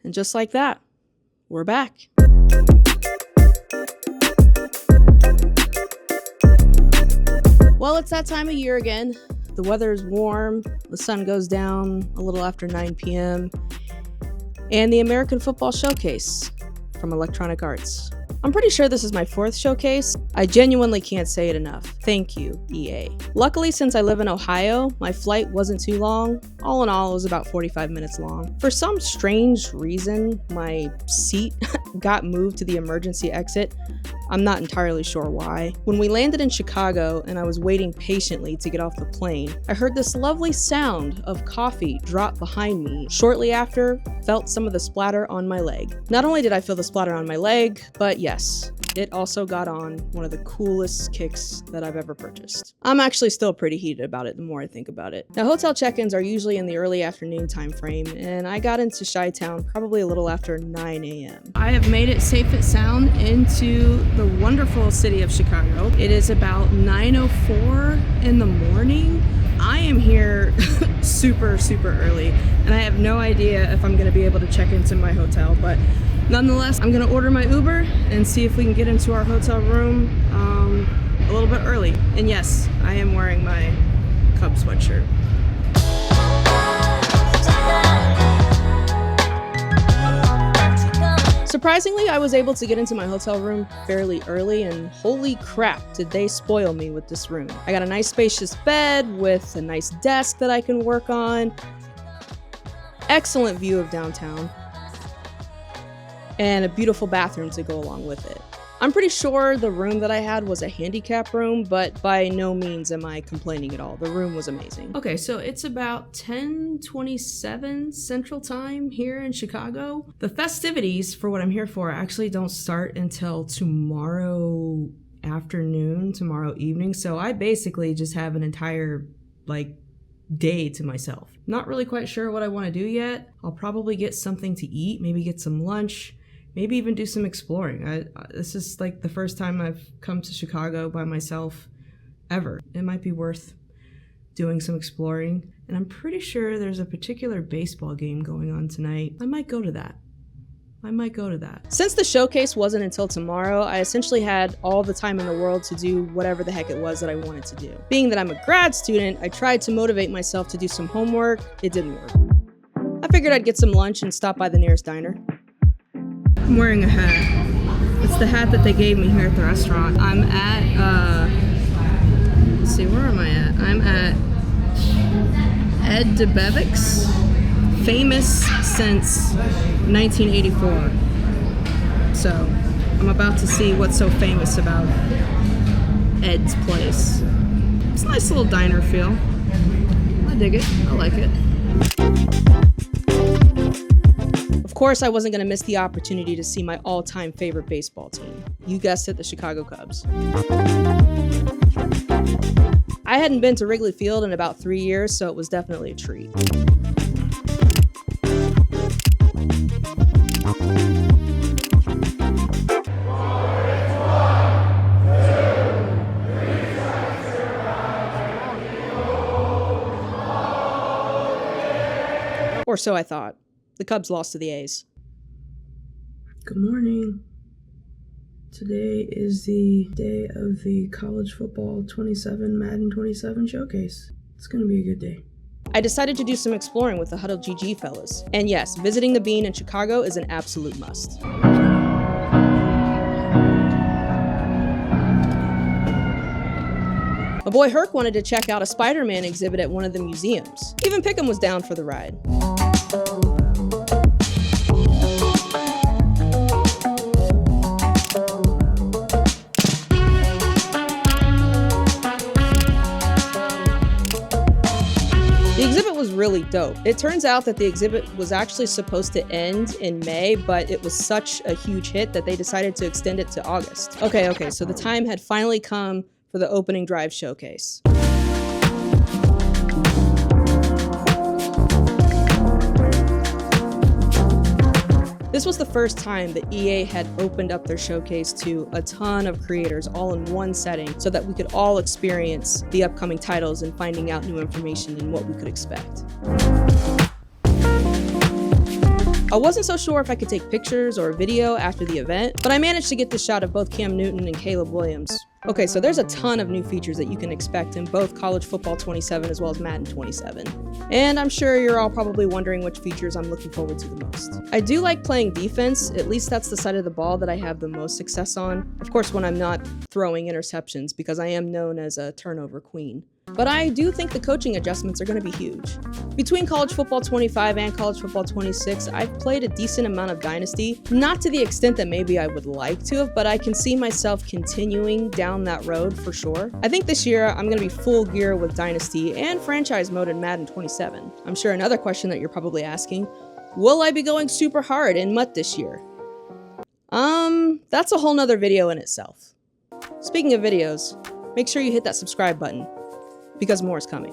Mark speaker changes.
Speaker 1: And just like that, we're back. Well, it's that time of year again. The weather is warm, the sun goes down a little after 9 p.m., and the American Football Showcase from Electronic Arts. I'm pretty sure this is my 4th showcase. I genuinely can't say it enough. Thank you, EA. Luckily, since I live in Ohio, my flight wasn't too long. All in all, it was about 45 minutes long. For some strange reason, my seat got moved to the emergency exit. I'm not entirely sure why. When we landed in Chicago and I was waiting patiently to get off the plane, I heard this lovely sound of coffee drop behind me. Shortly after, felt some of the splatter on my leg. Not only did I feel the splatter on my leg, but yes, it also got on one of the coolest kicks that I've ever purchased. I'm actually still pretty heated about it the more I think about it. Now, hotel check-ins are usually in the early afternoon time frame, and I got into Chi-Town probably a little after 9 a.m. I have made it safe and sound into the wonderful city of Chicago. It is about 9:04 in the morning. I am here super early, and I have no idea if I'm gonna be able to check into my hotel, but nonetheless, I'm gonna order my Uber and see if we can get into our hotel room a little bit early. And yes, I am wearing my Cubs sweatshirt. Surprisingly, I was able to get into my hotel room fairly early, and holy crap, did they spoil me with this room. I got a nice spacious bed with a nice desk that I can work on, excellent view of downtown, and a beautiful bathroom to go along with it. I'm pretty sure the room that I had was a handicap room, but by no means am I complaining at all. The room was amazing. Okay, so it's about 10:27 Central Time here in Chicago. The festivities for what I'm here for actually don't start until tomorrow afternoon, tomorrow evening. So I basically just have an entire day to myself. Not really quite sure what I want to do yet. I'll probably get something to eat, maybe get some lunch, maybe even do some exploring. This is like the first time I've come to Chicago by myself ever. It might be worth doing some exploring. And I'm pretty sure there's a particular baseball game going on tonight. I might go to that. Since the showcase wasn't until tomorrow, I essentially had all the time in the world to do whatever the heck it was that I wanted to do. Being that I'm a grad student, I tried to motivate myself to do some homework. It didn't work. I figured I'd get some lunch and stop by the nearest diner. I'm wearing a hat. It's the hat that they gave me here at the restaurant. I'm at, let's see, where am I at? I'm at Ed DeBevick's, famous since 1984. So I'm about to see what's so famous about Ed's place. It's a nice little diner feel. I dig it. I like it. Of course, I wasn't going to miss the opportunity to see my all-time favorite baseball team. You guessed it, the Chicago Cubs. I hadn't been to Wrigley Field in about 3 years, so it was definitely a treat. Or so I thought. The Cubs lost to the A's. Good morning. Today is the day of the College Football 27 Madden 27 showcase. It's gonna be a good day. I decided to do some exploring with the Huddle GG fellas. And yes, visiting the Bean in Chicago is an absolute must. My boy Herc wanted to check out a Spider-Man exhibit at one of the museums. Even Pick'em was down for the ride. The exhibit was really dope. It turns out that the exhibit was actually supposed to end in May, but it was such a huge hit that they decided to extend it to August. Okay, so the time had finally come for the opening drive showcase. This was the first time that EA had opened up their showcase to a ton of creators all in one setting so that we could all experience the upcoming titles and finding out new information and what we could expect. I wasn't so sure if I could take pictures or video after the event, but I managed to get the shot of both Cam Newton and Caleb Williams. Okay, so there's a ton of new features that you can expect in both College Football 27 as well as Madden 27. And I'm sure you're all probably wondering which features I'm looking forward to the most. I do like playing defense, at least that's the side of the ball that I have the most success on. Of course, when I'm not throwing interceptions, because I am known as a turnover queen. But I do think the coaching adjustments are going to be huge. Between College Football 25 and College Football 26, I've played a decent amount of Dynasty, not to the extent that maybe I would like to have, but I can see myself continuing down that road for sure. I think this year I'm going to be full gear with Dynasty and franchise mode in Madden 27. I'm sure another question that you're probably asking, will I be going super hard in MUT this year? That's a whole nother video in itself. Speaking of videos, make sure you hit that subscribe button, because more is coming.